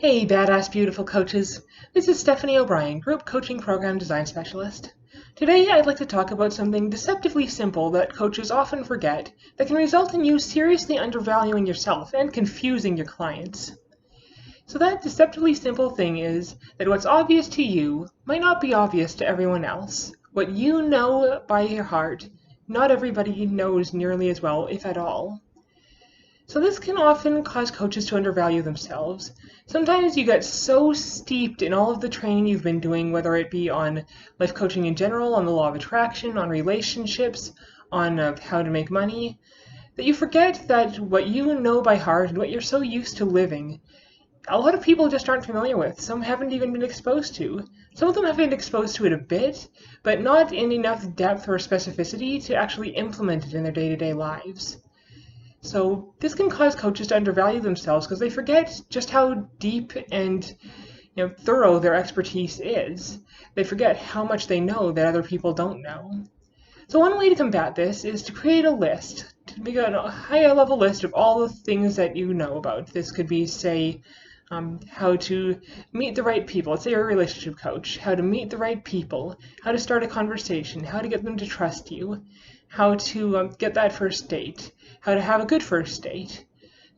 Hey, badass beautiful coaches. This is Stephanie O'Brien, Group Coaching Program Design Specialist. Today I'd like to talk about something deceptively simple that coaches often forget that can result in you seriously undervaluing yourself and confusing your clients. So that deceptively simple thing is that what's obvious to you might not be obvious to everyone else. What you know by your heart, not everybody knows nearly as well, if at all. So this can often cause coaches to undervalue themselves. Sometimes you get so steeped in all of the training you've been doing, whether it be on life coaching in general, on the law of attraction, on relationships, on how to make money, that you forget that what you know by heart and what you're so used to living, a lot of people just aren't familiar with. Some haven't even been exposed to. Some of them have been exposed to it a bit, but not in enough depth or specificity to actually implement it in their day-to-day lives. So this can cause coaches to undervalue themselves because they forget just how deep and thorough their expertise is. They forget how much they know that other people don't know. So one way to combat this is to create a list, to make a higher level list of all the things that you know about. This could be, say, how to meet the right people. Let's say you're a relationship coach. How to meet the right people, how to start a conversation, how to get them to trust you, how to get that first date, how to have a good first date.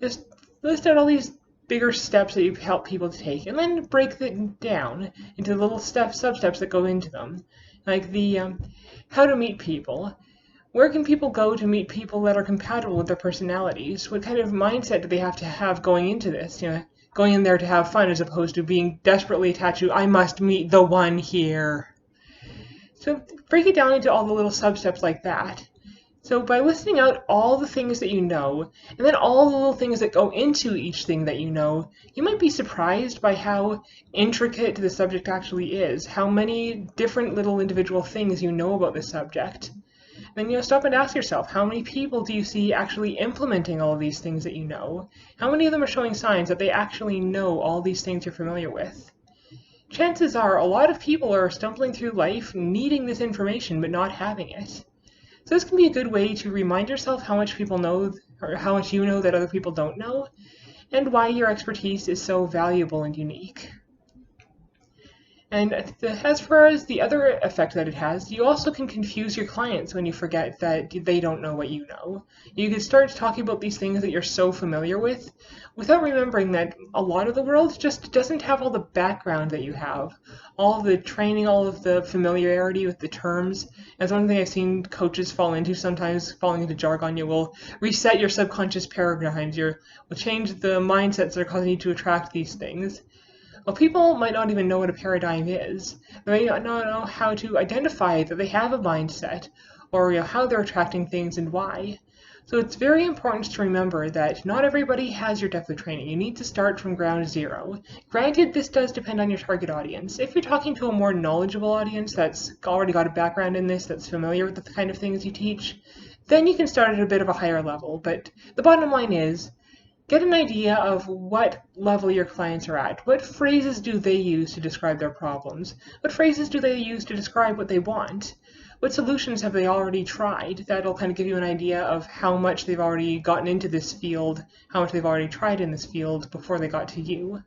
Just list out all these bigger steps that you help people to take, and then break them down into little sub-steps that go into them. Like the how to meet people. Where can people go to meet people that are compatible with their personalities? What kind of mindset do they have to have going into this? Going in there to have fun as opposed to being desperately attached to, I must meet the one here. So break it down into all the little sub-steps like that. So by listing out all the things that you know, and then all the little things that go into each thing that you know, you might be surprised by how intricate the subject actually is, how many different little individual things you know about this subject. Then stop and ask yourself, how many people do you see actually implementing all of these things that you know? How many of them are showing signs that they actually know all these things you're familiar with? Chances are a lot of people are stumbling through life needing this information but not having it. So this can be a good way to remind yourself how much people know, or how much you know that other people don't know, and why your expertise is so valuable and unique. And as far as the other effect that it has, you also can confuse your clients when you forget that they don't know what you know. You can start talking about these things that you're so familiar with without remembering that a lot of the world just doesn't have all the background that you have, all of the training, all of the familiarity with the terms. That's one thing I've seen coaches fall into sometimes, falling into jargon. You will reset your subconscious paradigms. You will change the mindsets that are causing you to attract these things. Well, people might not even know what a paradigm is. They might not know how to identify that they have a mindset, or how they're attracting things and why. So it's very important to remember that not everybody has your depth of training. You need to start from ground zero. Granted, this does depend on your target audience. If you're talking to a more knowledgeable audience that's already got a background in this, that's familiar with the kind of things you teach, then you can start at a bit of a higher level. But the bottom line is, get an idea of what level your clients are at. What phrases do they use to describe their problems? What phrases do they use to describe what they want? What solutions have they already tried? That'll kind of give you an idea of how much they've already gotten into this field, how much they've already tried in this field before they got to you.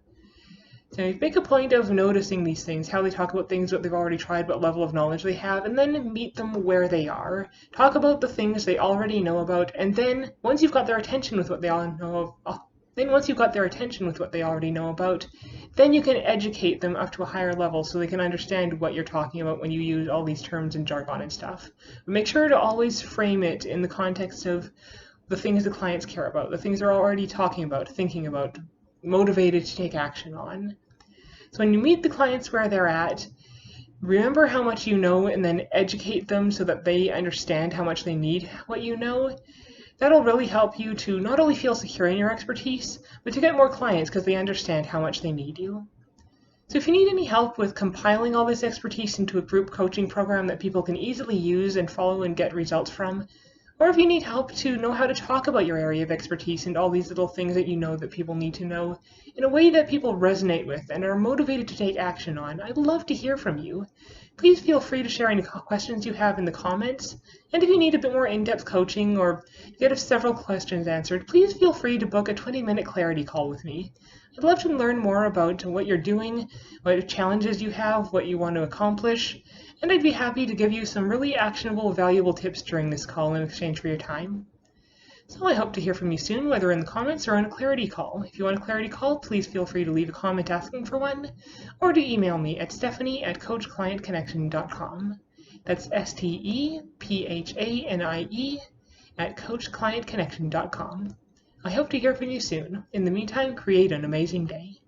So make a point of noticing these things, how they talk about things, what they've already tried, what level of knowledge they have, and then meet them where they are. Talk about the things they already know about, and then once you've got their attention with what they all know, then you can educate them up to a higher level so they can understand what you're talking about when you use all these terms and jargon and stuff. But make sure to always frame it in the context of the things the clients care about, the things they're already talking about, thinking about, motivated to take action on. So when you meet the clients where they're at, remember how much you know and then educate them so that they understand how much they need what you know. That'll really help you to not only feel secure in your expertise, but to get more clients because they understand how much they need you. So if you need any help with compiling all this expertise into a group coaching program that people can easily use and follow and get results from, or if you need help to know how to talk about your area of expertise and all these little things that you know that people need to know in a way that people resonate with and are motivated to take action on, I'd love to hear from you. Please feel free to share any questions you have in the comments, and if you need a bit more in-depth coaching or get several questions answered, please feel free to book a 20-minute clarity call with me. I'd love to learn more about what you're doing, what challenges you have, what you want to accomplish, and I'd be happy to give you some really actionable, valuable tips during this call in exchange for your time. So I hope to hear from you soon, whether in the comments or on a clarity call. If you want a clarity call, please feel free to leave a comment asking for one, or to email me at stephanie@coachclientconnection.com. That's STEPHANIE@coachclientconnection.com. I hope to hear from you soon. In the meantime, create an amazing day.